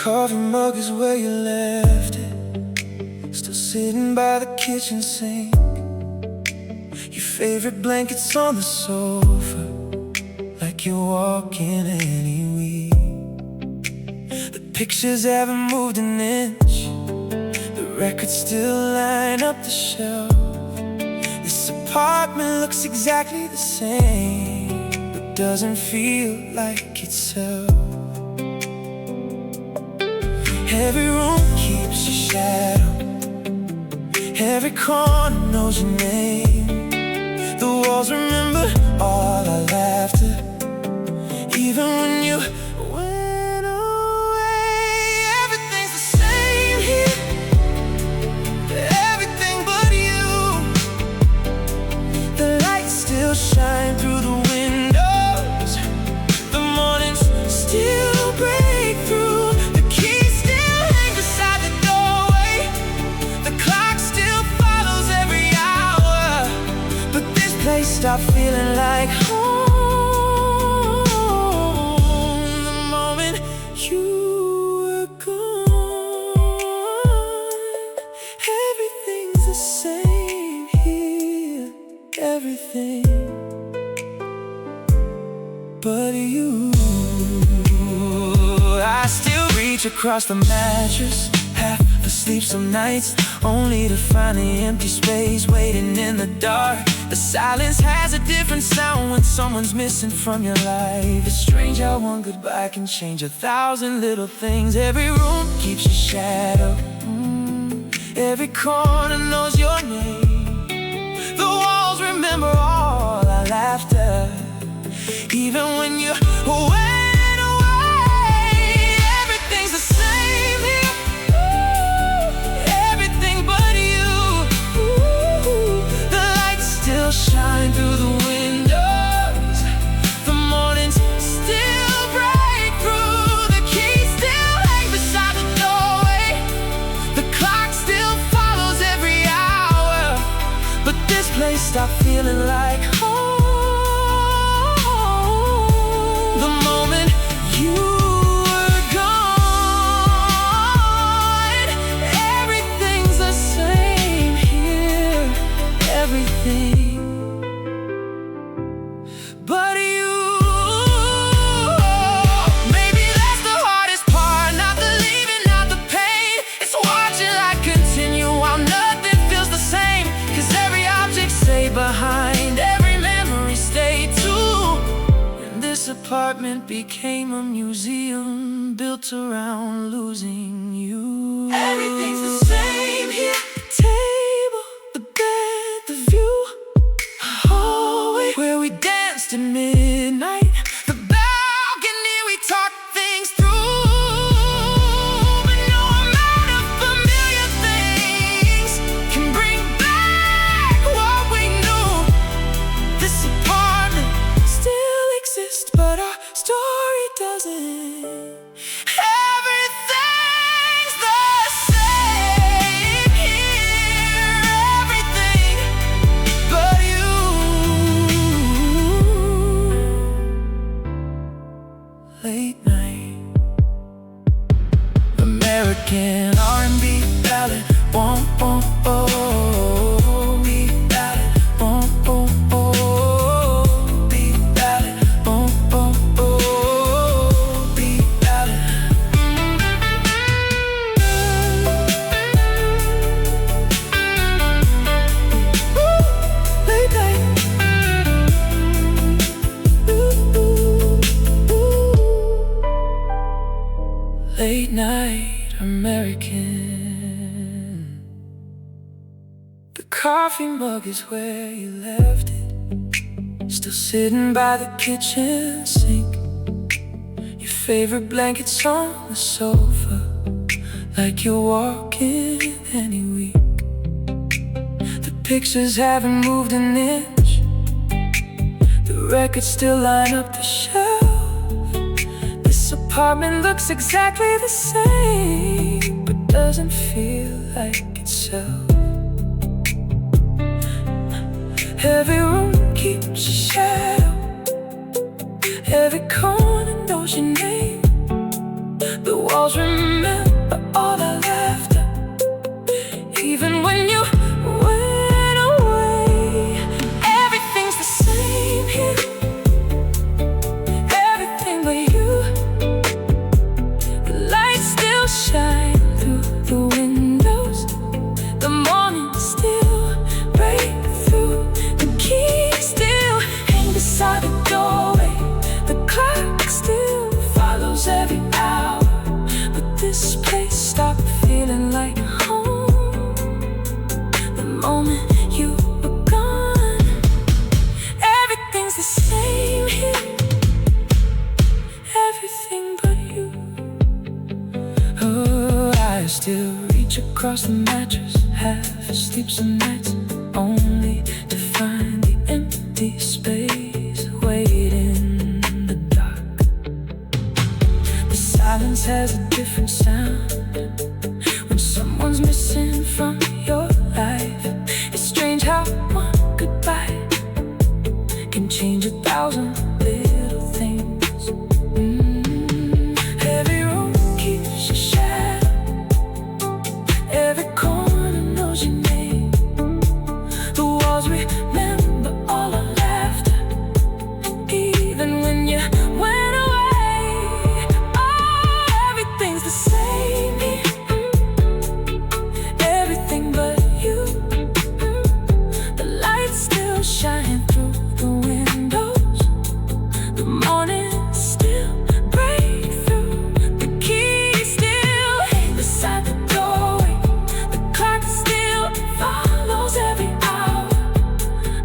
coffee mug is where you left it, still sitting by the kitchen sink. Your favorite blanket's on the sofa, like you're walking any week. The pictures haven't moved an inch, the records still line up the shelf. This apartment looks exactly the same, but doesn't feel like itself. Every room keeps your shadow, every corner knows your name. The walls remember all our laughter, even when you went away. Everything's the same here, everything but you. The lights still shine through the windows, the mornings still break through. Stop feeling like home the moment you were gone. Everything's the same here, everything but you. I still reach across the mattress, half asleep some nights, only to find the empty space waiting in the dark. The silence has a different sound when someone's missing from your life. It's strange how one goodbye can change 1,000 little things. Every room keeps your shadow, every corner knows your name. The walls remember all our laughter, even when you went away. Everything's the same here, everything but you. The lights still shine through the windows, the mornings still break through. The keys still hang beside the doorway, the clock still follows every hour. But this place stopped feeling like home the moment you were gone. Everything's the same here, everything but you. Maybe that's the hardest part, not the leaving, not the pain. It's watching life continue while nothing feels the same. 'Cause every object stayed behind, every memory stayed too. And this apartment became a museum built around losing you. Everything's the same here, the table, the bed, the view, hallway where we danced at midnight, the balcony we talked things through. But no amount of familiar things can bring back what we knew. This apartment still exists, but our story doesn't. Everything's the same here, everything but you. Late night American R&B ballad, won't be ballad, won't be ballad, won't be ballad. Late night, late night American. The coffee mug is where you left it, still sitting by the kitchen sink. Your favorite blanket's on the sofa, like you're walking any week. The pictures haven't moved an inch, the records still line up the shelf. This apartment looks exactly the same, but doesn't feel like itself. Every room keeps a shadow, every corner knows your name. The walls remember this place stop feeling like home? The moment you were gone, everything's the same here, everything but you. Oh, I still reach across the mattress, half asleep some nights, only to find the empty space waiting in the dark. The silence has a different sound when someone's missing from your life. It's strange how one goodbye can change 1,000 little things. Every room keeps your shadow, every corner knows your name. The walls remember all our laughter, even when you went away. Oh, everything's the same here, everything but you. The lights still shine through the windows, the morning still break through. The key still hangs beside the doorway, the clock still follows every hour.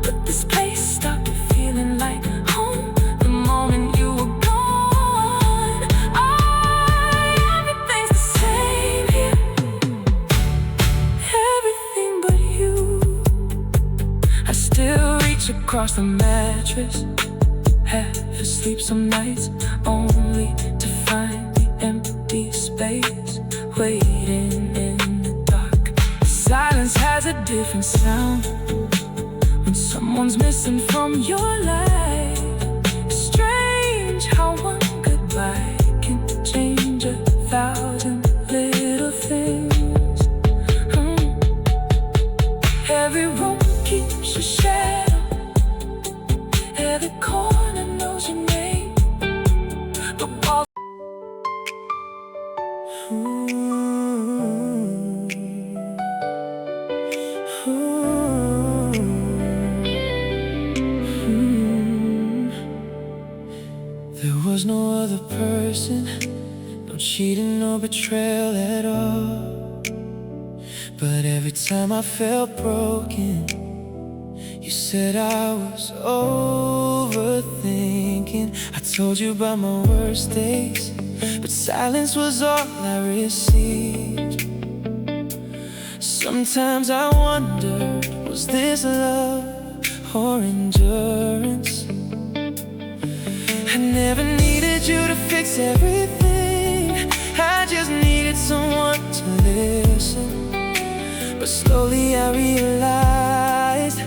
But this place stopped feeling like home the moment you were gone. Oh, everything's the same here, everything but you. I still reach across the mattress, half asleep some nights, only to find the empty space waiting in the dark. Silence has a different sound when someone's missing from your life. It's strange how one goodbye can change 1,000 little things. Every room keeps your shadow, every corner knows your name. The walls. There was no other person, no cheating, no betrayal at all. But every time I felt broken, you said I was overthinking. I told you about my worst days, but silence was all I received. Sometimes I wondered, was this love or endurance? I never needed you to fix everything, I just needed someone to listen. But slowly I realized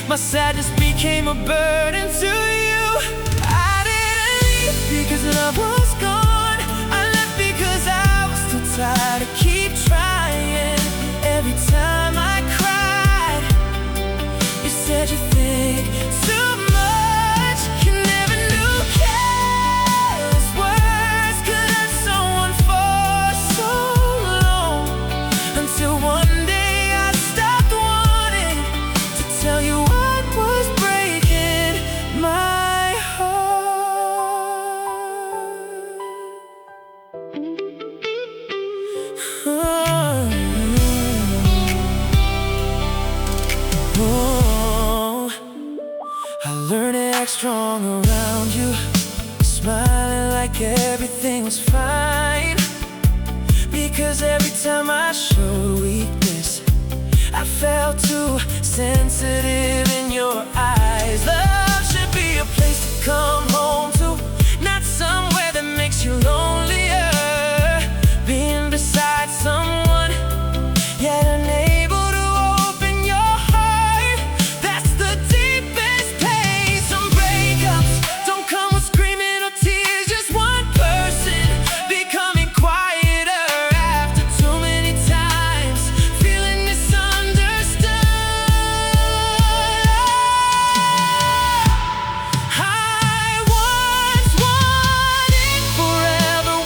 my sadness became a burden to you. I didn't leave because love was gone, I left because I was too tired to keep trying. Every time I cried, you said you think too much. You never knew careless words could hurt someone for so long, until one day I stopped wanting to tell you what was breaking my heart. Oh, I learned to act strong around you, smiling like everything was fine. Because every time I showed weakness, I felt too sensitive in your eyes. Love should be a place to come home to, not somewhere that makes you lonelier. Being beside someone, yet unable to open your heart, that's the deepest pain. Some breakups don't come with screaming or tears, just one person becoming quieter after too many times feeling misunderstood. I once wanted forever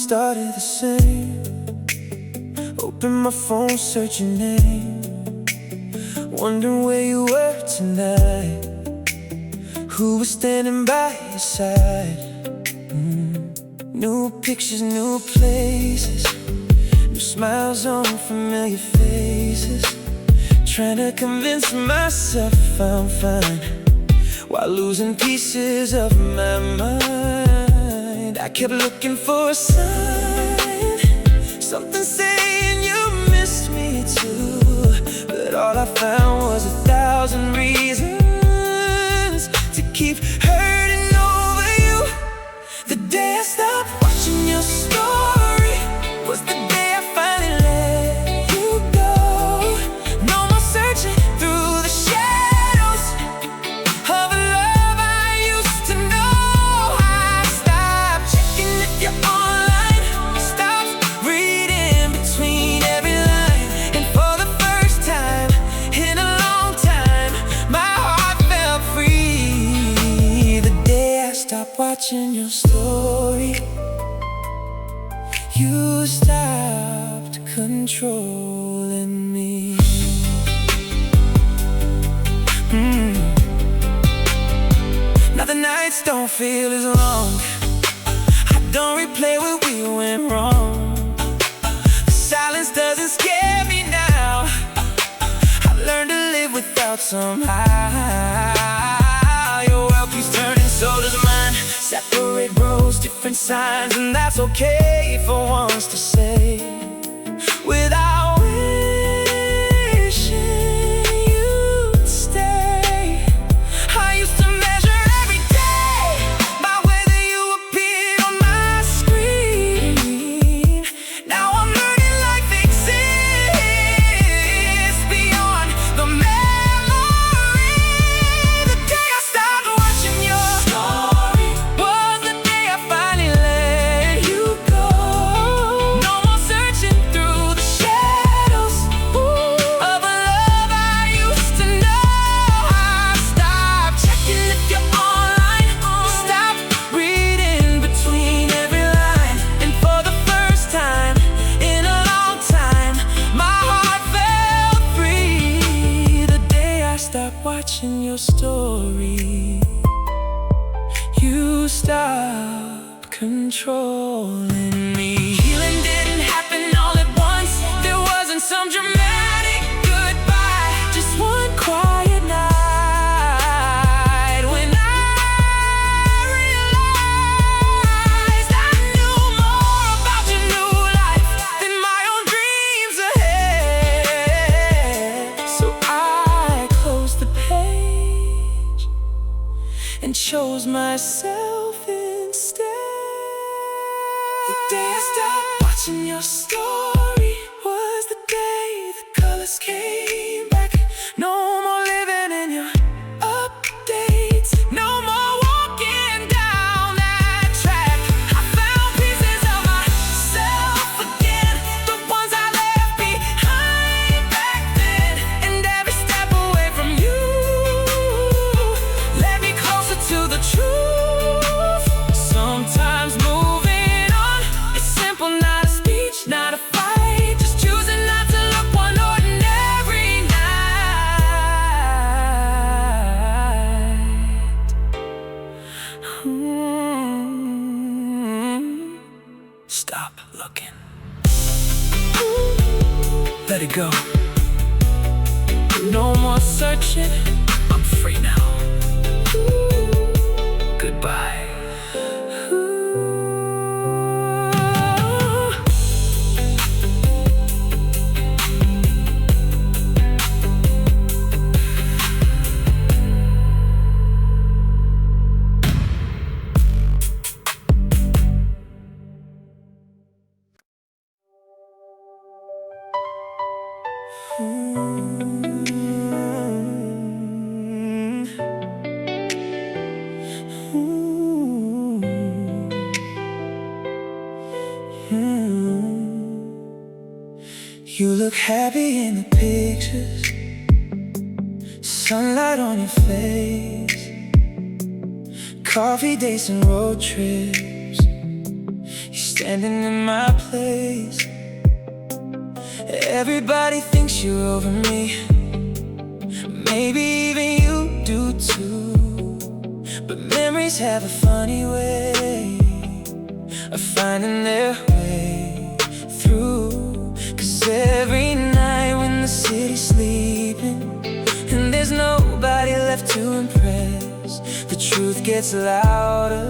started the same. Open my phone, search your name, wondering where you were tonight. Who was standing by your side? New pictures, new places, new smiles on familiar faces. Trying to convince myself I'm fine, while losing pieces of my mind. I kept looking for a sign, something saying you missed me too, but all I found was 1,000 reasons to keep hurting over you. The day I stopped watching your story was the day I finally let you go. No more searching through the shadows of a love I used to know. I stopped checking if you're online, stopped reading between every line, and for the first time in a long time, my heart felt free. The day I stopped watching your story, you stopped controlling me. Now the nights don't feel as long, I don't replay what we went wrong. The silence doesn't scare me now, I learned to live without somehow. Your world keeps turning, so does mine. Separate roads, different signs, and that's okay for once to say, without wishing you'd stay. I used to measure every day by whether you appeared on my screen. Now I'm learning life exists beyond the memory. The day I stopped watching your story was the day I finally let you go. No more searching through the shadows of a love I used to know. I stopped checking if you're online, stopped reading between every line, and for the first time in a long time, my heart felt free. The day I stopped watching your story, you stopped controlling me. Healing didn't happen all at once, there wasn't some dramatic goodbye, just one quiet night when I realized I knew more about your new life than my own dreams ahead. So I closed the page and chose myself instead. The day I stopped watching your story was the day the colors came back. No more living in your updates, no more walking down that track. I found pieces of myself again, the ones I left behind back then. And every step away from you led me closer to the truth. Sometimes moving on is simple, not a speech, not a fight, just choosing not to look one ordinary night. Stop looking, let it go. No more searching, I'm free now. Goodbye. You look happy in the pictures, sunlight on your face, coffee dates and road trips. You standing in my place. Everybody thinks you're over me, maybe even you do too. But memories have a funny way of finding their way through. 'Cause every night when the city's sleeping and there's nobody left to impress, the truth gets louder.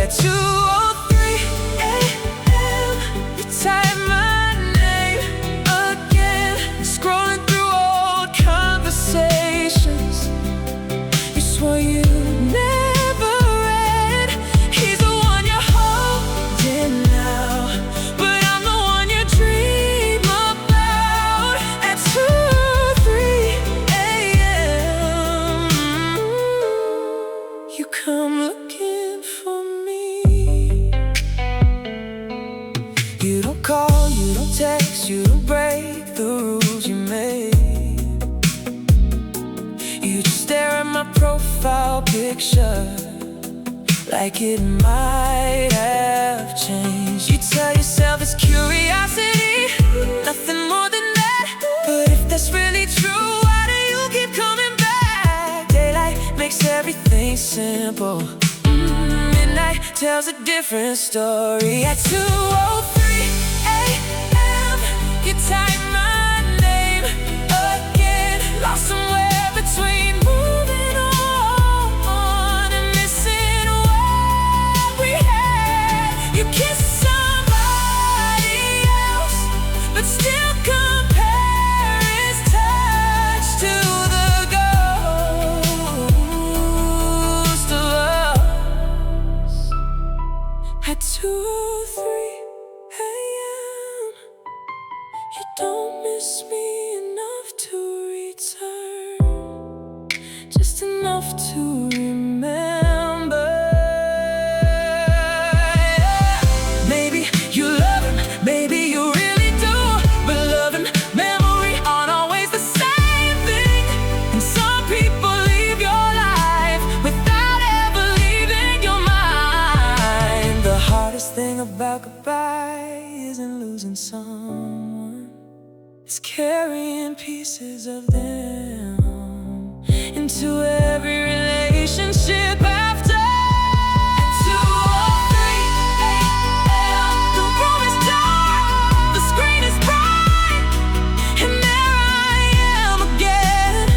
At 2:03 a.m. you type my name again, scrolling through old conversations you swore you never read. He's the one you're holding now, but I'm the one you dream about. At 2:03 a.m. you come looking for me. You don't call, you don't text, you don't break the rules you made. You just stare at my profile picture like it might have changed. You tell yourself it's curiosity, nothing more than that. But if that's really true, why do you keep coming back? Daylight makes everything simple. Midnight tells a different story. At 2:03 a.m. you type my name again, lost somewhere between moving on and missing what we had. You kiss somebody else, but still compare his touch to the ghost of us. At 2:03 a.m. you don't miss me enough to return, just enough to remember. Maybe you love him, maybe you really do, but love and memory aren't always the same thing. And some people leave your life without ever leaving your mind. The hardest thing about goodbye isn't losing someone, it's carrying pieces of them into every relationship after. 2:03 a.m. the room is dark, the screen is bright, and there I am again.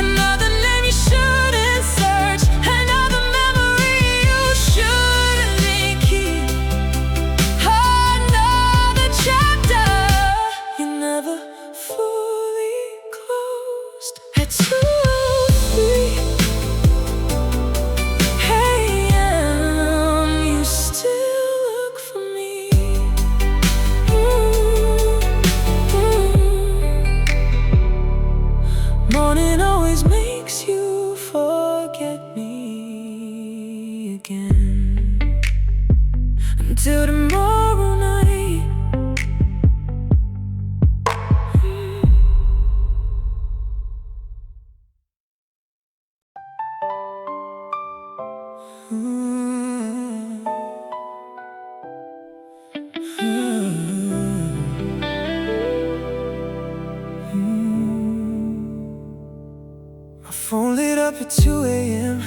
Another name you shouldn't search, another memory you shouldn't keep, another chapter you never fully closed. At 2:03 a.m. you still look for me. Morning always makes you forget me again. Until tomorrow night. My phone lit up at 2 a.m.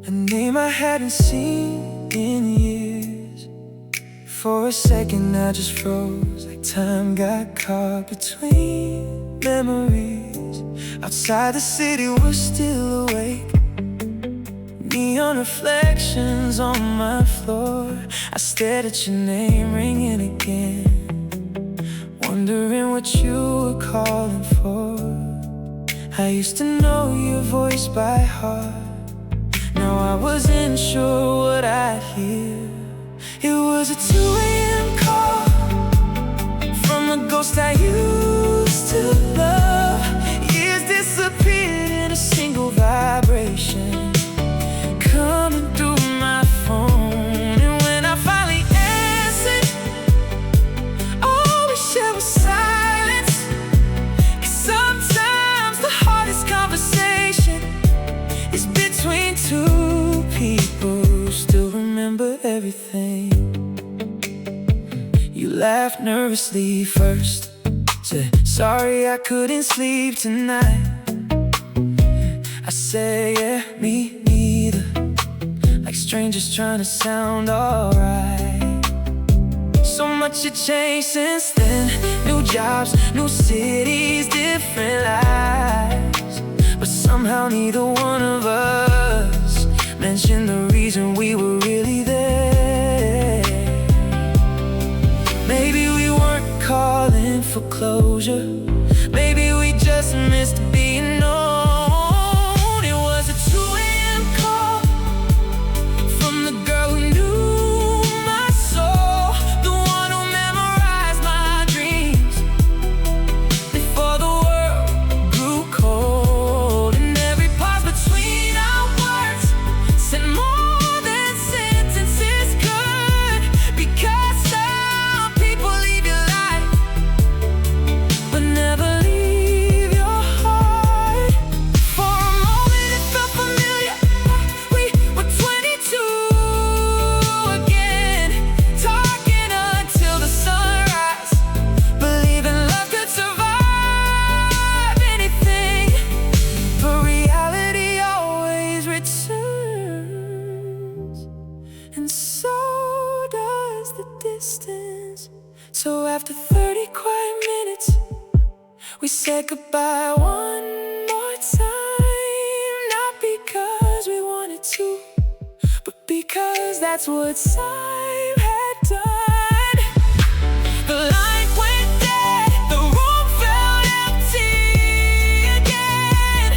a name I hadn't seen in years. For a second I just froze, like time got caught between memories. Outside the city we're still awake, neon reflections on my floor. I stared at your name ringing again, wondering what you were calling for. I used to know your voice by heart, now I wasn't sure what I'd hear. It was a 2 a.m. call from the ghost I used to love. Years disappeared in a single vibration, coming through my phone. And when I finally answered, all we shared was silence. 'Cause sometimes the hardest conversation is between two people who still remember laughed nervously first. Said, sorry I couldn't sleep tonight. I said, yeah, me neither. Like strangers trying to sound alright. So much had changed since then. New jobs, new cities, different lives. But somehow neither one of us mentioned the reason we were really there. Maybe we weren't calling for closure. Maybe we just missed being known. It was a 2 a.m. call from the girl who knew my soul, the one who memorized my dreams before the world grew cold. And every pause between our words said more than sentences could. Because some people leave your life but never leave your heart. For a moment it felt familiar. We were 22 again, talking until the sunrise, believing love could survive anything. But reality always returns, and so does the distance. So after 30 quiet minutes, we said goodbye one more time. Not because we wanted to, but because that's what time had done. The light went dead, the room felt empty again.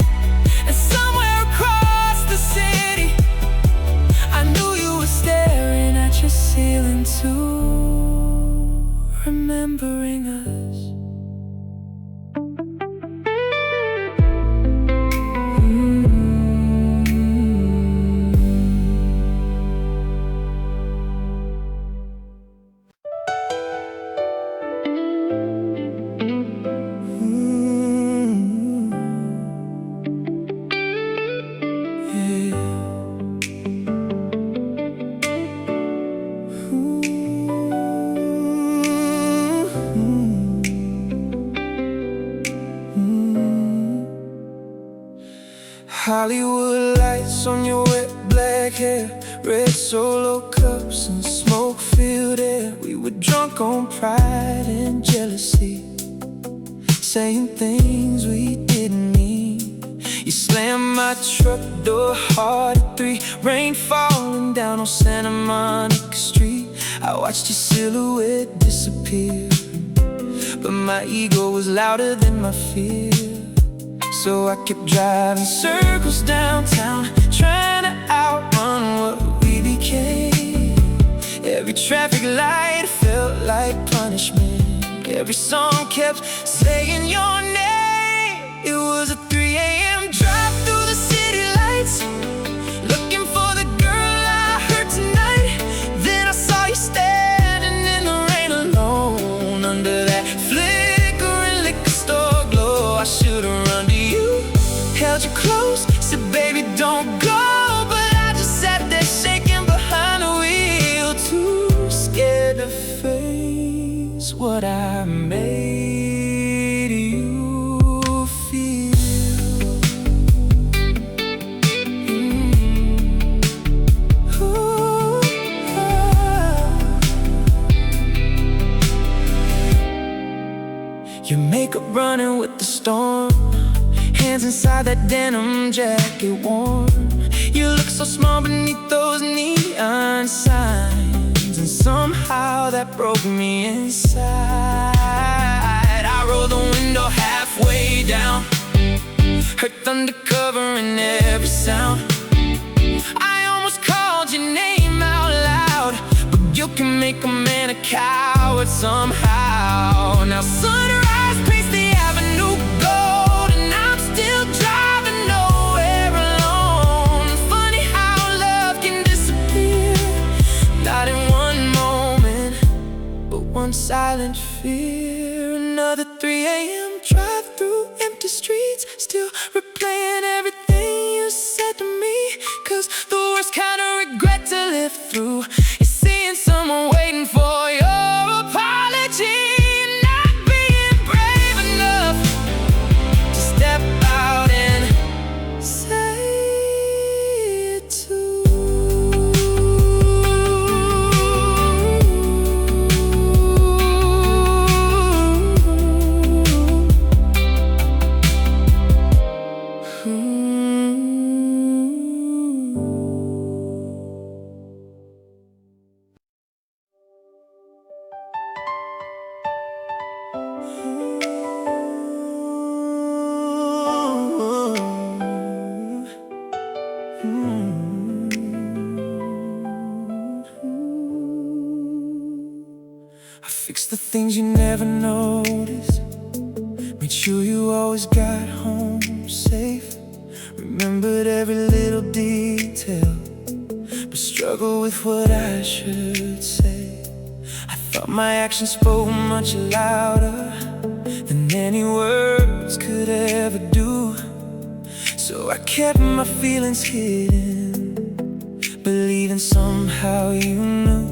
And somewhere across the city, I knew you were staring at your ceiling too, remembering us. Hollywood lights on your wet black hair, red Solo cups and smoke-filled air. We were drunk on pride and jealousy, saying things we didn't mean. You slammed my truck door hard at 3, rain falling down on Santa Monica Street. I watched your silhouette disappear, but my ego was louder than my fear. So I kept driving circles downtown, trying to outrun what we became. Every traffic light felt like punishment. Every song kept saying your name. It was a 3 a.m. drive through the city lights, looking for the girl I heard tonight. Then I saw you standing in the rain alone, under that flickering liquor store glow. I should've run to you, held you close, said baby don't go. But I just sat there shaking behind the wheel, too scared to face what I made you feel. Ooh, your makeup running with the storm, hands inside that denim jacket warm. You look so small beneath those neon signs, and somehow that broke me inside. I rolled the window halfway down, heard thunder covering every sound. I almost called your name out loud, but you can make a man a coward somehow. Now sunrise paints the avenue gold, and I'm still driving nowhere alone. Funny how love can disappear, not in one moment, but one silent fear. Another 3 a.m. drive through empty streets, still replaying everything you said to me. 'Cause the worst kind of regret to live through is seeing someone waiting for your apology. things you never noticed. Made sure you always got home safe. Remembered every little detail, but struggled with what I should say. I thought my actions spoke much louder than any words could ever do. So I kept my feelings hidden, believing somehow you knew.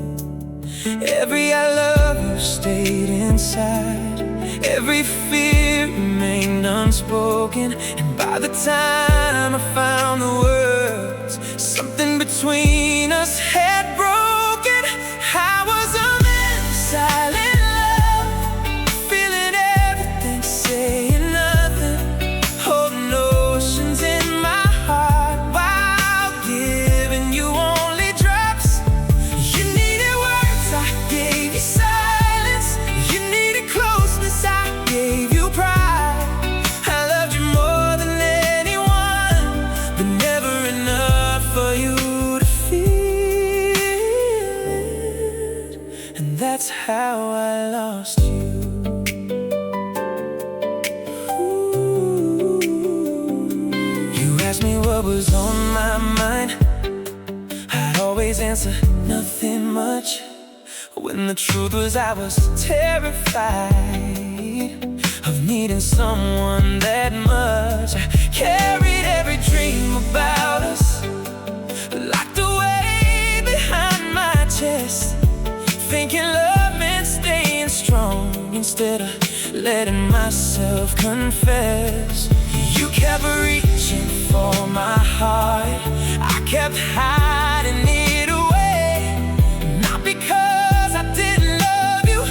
Every I love you stayed inside, every fear remained unspoken. And by the time I found the words, something between us had broken. I was a man of silent love, feeling everything, saying nothing, holding oceans in my heart while giving you only drops. You needed words, I gave you silence. You needed closeness, I gave you pride. I loved you more than anyone, but never enough for you to feel it. And that's how I lost you. Ooh. You asked me what was on my mind. I'd always answer, nothing much, when the truth was I was terrified of needing someone that much. I carried every dream about us locked away behind my chest, thinking love meant staying strong instead of letting myself confess. You kept reaching for my heart, I kept hiding it away. Not because I didn't love you,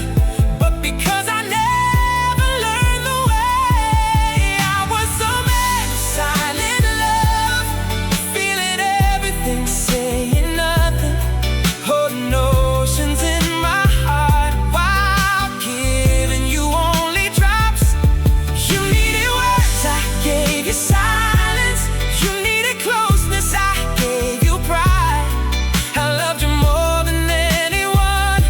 but because I never learned the way. I was a man of silent love, feeling everything, saying nothing, holding oceans in my heart while giving you only drops. You needed words, I gave you silence. You needed closeness, I gave you pride. I loved you more than anyone,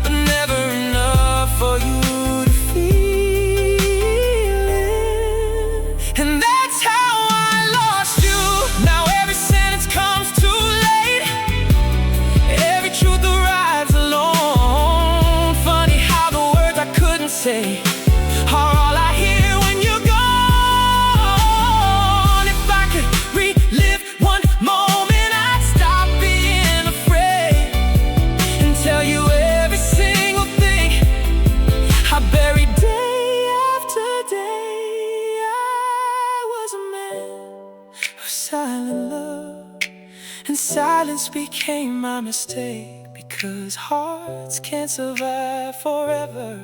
but never enough for you to feel it. And that's how I lost you. Now every sentence comes too late, every truth arrives alone. Funny how the words I couldn't say are all I hear when you're gone. If I could relive one moment, I'd stop being afraid and tell you every single thing I buried day after day. I was a man of silent love, and silence became my mistake, because hearts can't survive forever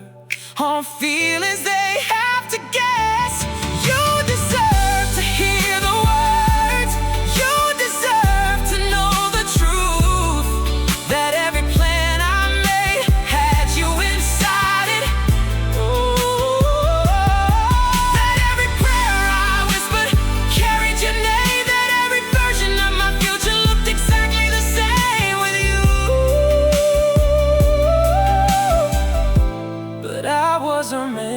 on feelings they have to guess. You deserve to hear the words, you deserve to know the truth, that every plan I made had you inside it. That every prayer I whispered carried your name, that every version of my future looked exactly the same with you. But I was a man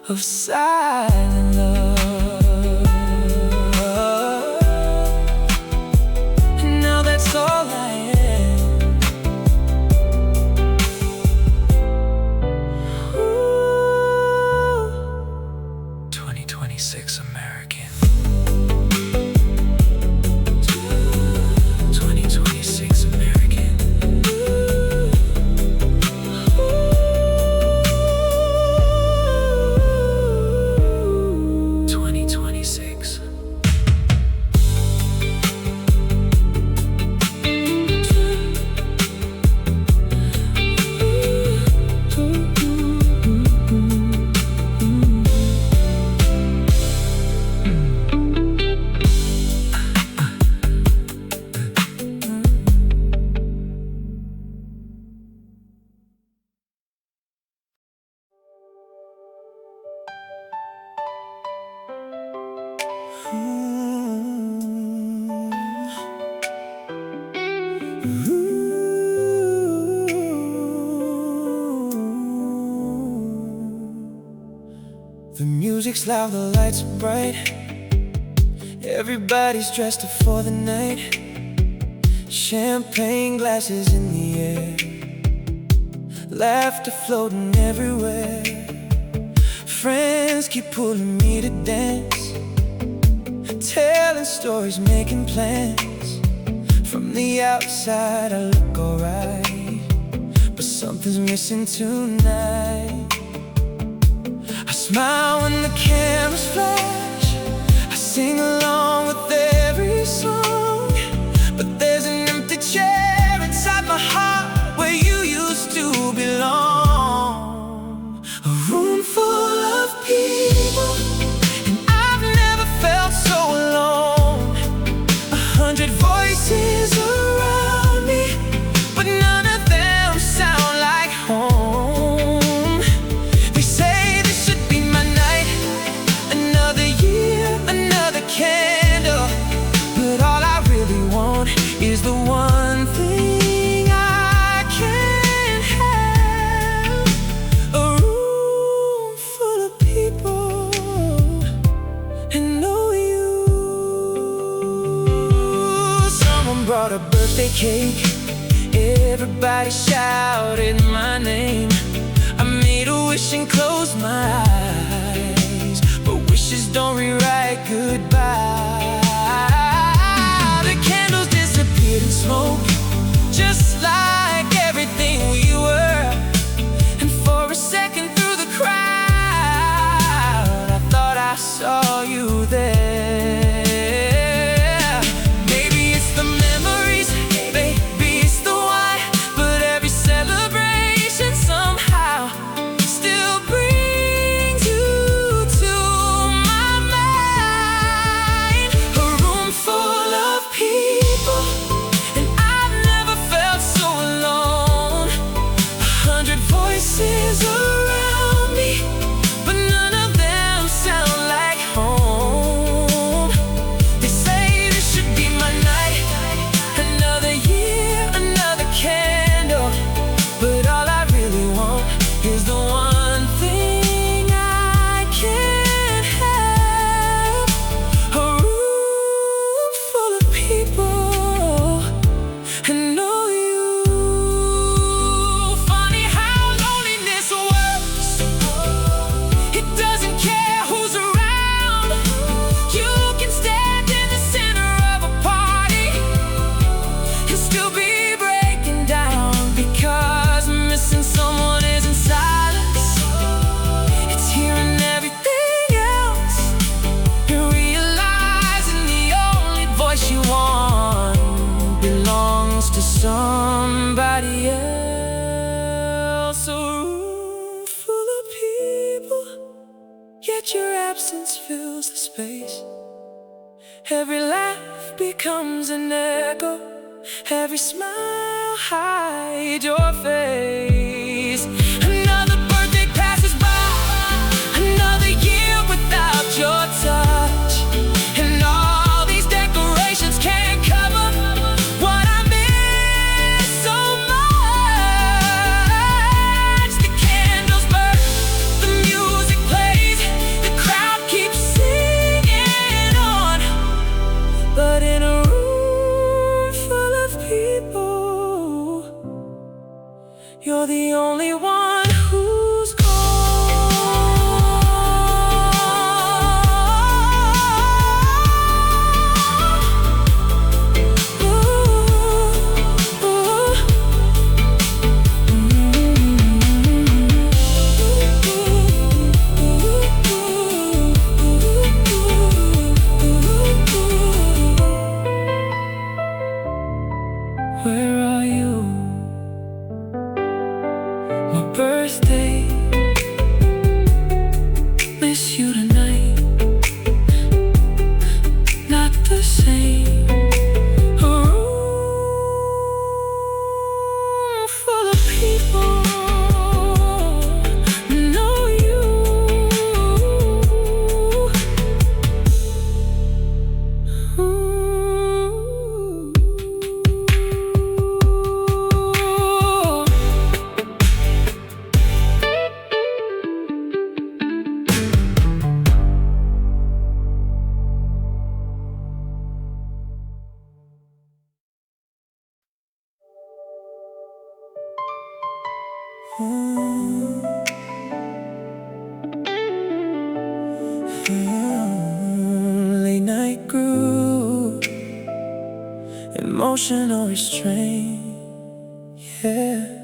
of silent love, and now that's all I am. Ooh. 2026 American. 2026 American. 2026. The music's loud, the lights are bright. Everybody's dressed up for the night. Champagne glasses in the air, laughter floating everywhere. Friends keep pulling me to dance, telling stories, making plans. From the outside I look alright, but something's missing tonight. I smile when the cameras flash, I sing along with every song. But there's an empty chair inside my heart where you used to belong. A room full of people, and I've never felt so alone. 100 voices around me, but none of them sound like home. They say this should be my night, another year, another candle. But all I really want is the one thing I can't have. A room full of people and no you. Someone brought a birthday cake, everybody shouted my name. I made a wish and closed my eyes, but wishes don't rewrite goodbye. The candles disappeared in smoke, just like everything we were. And for a second through the crowd, I thought I saw you there. Maybe it's the memories, maybe it's the wine, but every celebration somehow still brings you to my mind. A room full of people, and I've never felt so alone. 100 voices around me, but none of them sound like home. They say this should be my night, another year, another candle. But all I really want is the one thing I can't have. A room full of people and no you. Funny how loneliness works. It doesn't care who's around. You can stand in the center of a party and still be breaking down, because missing someone isn't silence, it's hearing everything else and realizing the only voice you want belongs to somebody else. A room full of people, yet your absence fills the space. Every laugh becomes an echo, every smile hides your face. Another birthday passes by, another year without your touch, and all these decorations can't cover what I miss so much. The candles burn, the music plays, the crowd keeps singing on. But in a room full of people, you're the only one who's gone. Where are you? My birthday, miss you tonight. Not the same. A room full of people, know you. Ooh. emotional restraint. Yeah.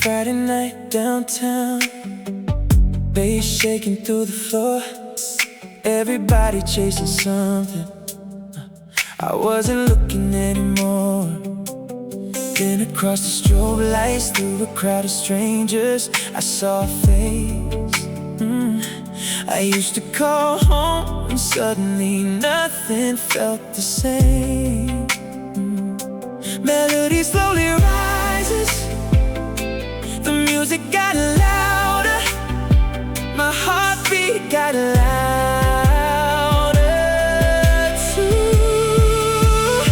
Friday night downtown, bass shaking through the floor, everybody chasing something. I wasn't looking anymore. Then across the strobe lights, through a crowd of strangers, I saw a face. I used to call home and suddenly nothing felt the same. Melody slowly rises, the music got louder, my heartbeat got louder too.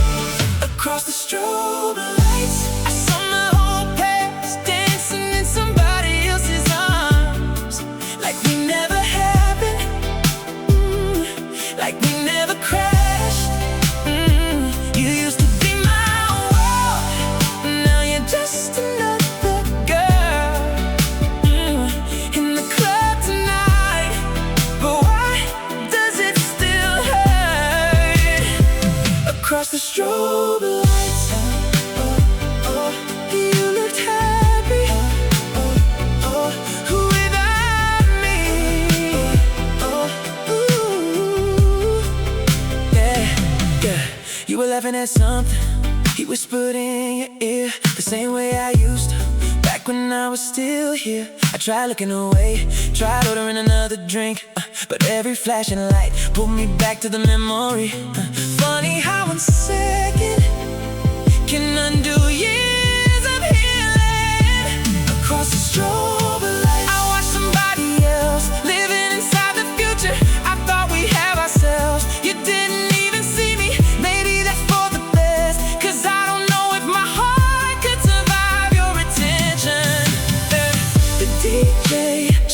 Across the strobe lights, I saw my whole past dancing in somebody else's arms, like we never happened, like we never crashed. You used to be my world, now you're just another girl in the club tonight. But why does it still hurt? Across the strobe lights, you looked happy without me. Yeah. You were laughing at something he whispered in your ear, the same way I used to, back when I was still here. I tried looking away, tried ordering another drink, but every flashing light pulled me back to the memory. Funny how 1 second can undo years of healing. Across the strobe light, I watched somebody else living inside the future I thought we have ourselves. You didn't even see me, maybe that's for the best, 'cause I don't know if my heart could survive your attention. The DJ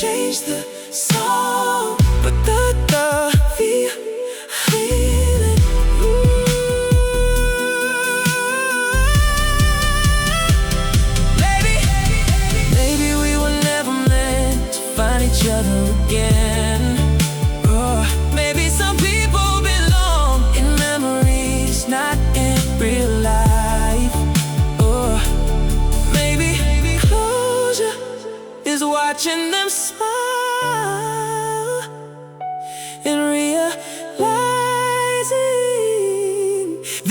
changed the song, but the feeling, maybe we were never meant to find each other again. Maybe some people belong in memories, not in real life. Maybe closure is watching them smile and realizing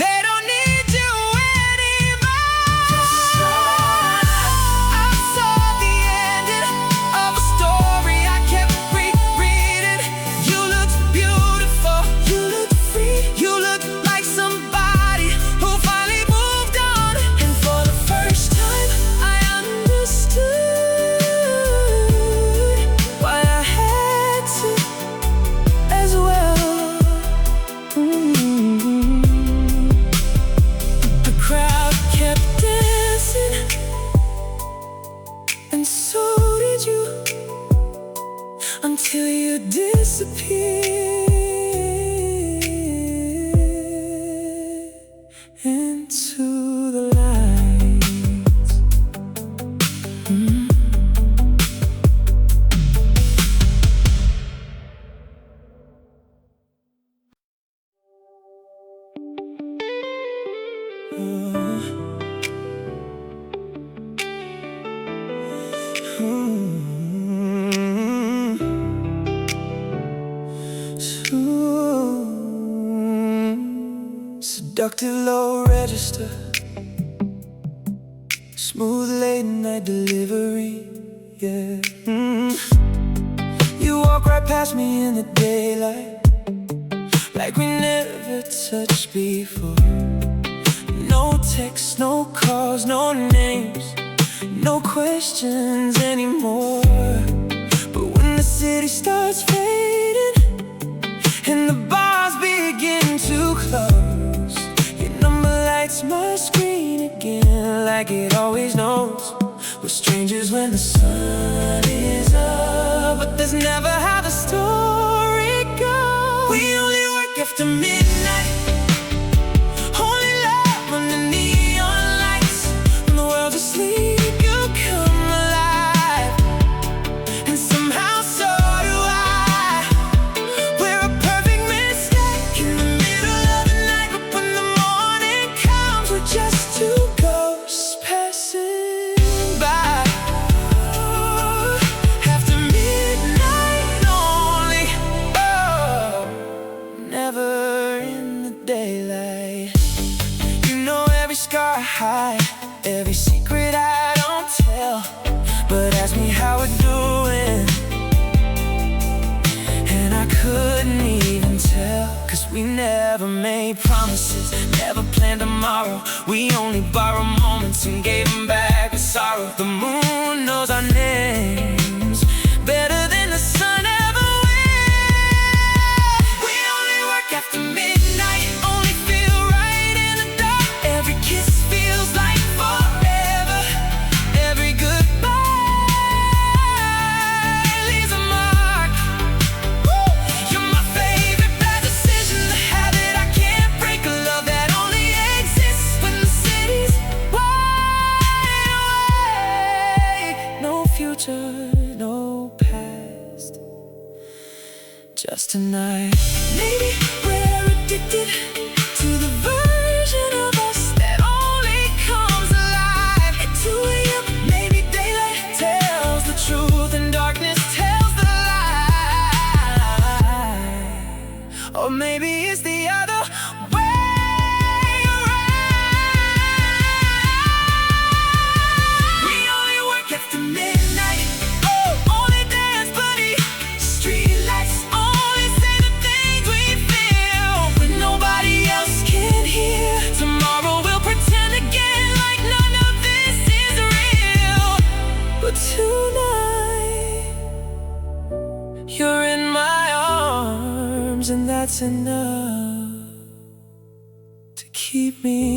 they don't need you anymore. I saw the ending of a story I kept rereading. You looked beautiful, you looked free, you looked like somebody who finally moved on. And for the first time I understood why I had to as well. The crowd kept dancing, and so did you, until you disappeared into the lights. Seductive low register, smooth late night delivery, yeah. You walk right past me in the daylight, like we never touched before. No texts, no calls, no names, no questions anymore. But when the city starts fading and the bars begin to close, your number lights my screen again, like it always knows. We're strangers when the sun is up, but that's never how the story goes. We only work after midnight, only love under neon lights. When the world's asleep, you come alive, and somehow so do I. We're a perfect mistake in the middle of the night, but when the morning promises, never planned tomorrow. We only borrow moments and gave them back with sorrow. The moon knows our names better than the sun ever will. We only work after midnight, only feel right in the dark. Every kiss feels like forever. Every goodbye leaves a mark. Woo! You're my favorite bad decision, the habit I can't break, a love that only exists when the city's wide awake. No future, no past, just tonight. Maybe we're addicted to the version of us that only comes alive at 2 a.m. Maybe daylight tells the truth and darkness tells the lie. Or maybe it's the other way around. We only work after midnight. Oh, only dance, buddy. Street lights only say the things we feel when nobody else can hear. Tomorrow we'll pretend again like none of this is real. But tonight, you're in my arms, and that's enough to keep me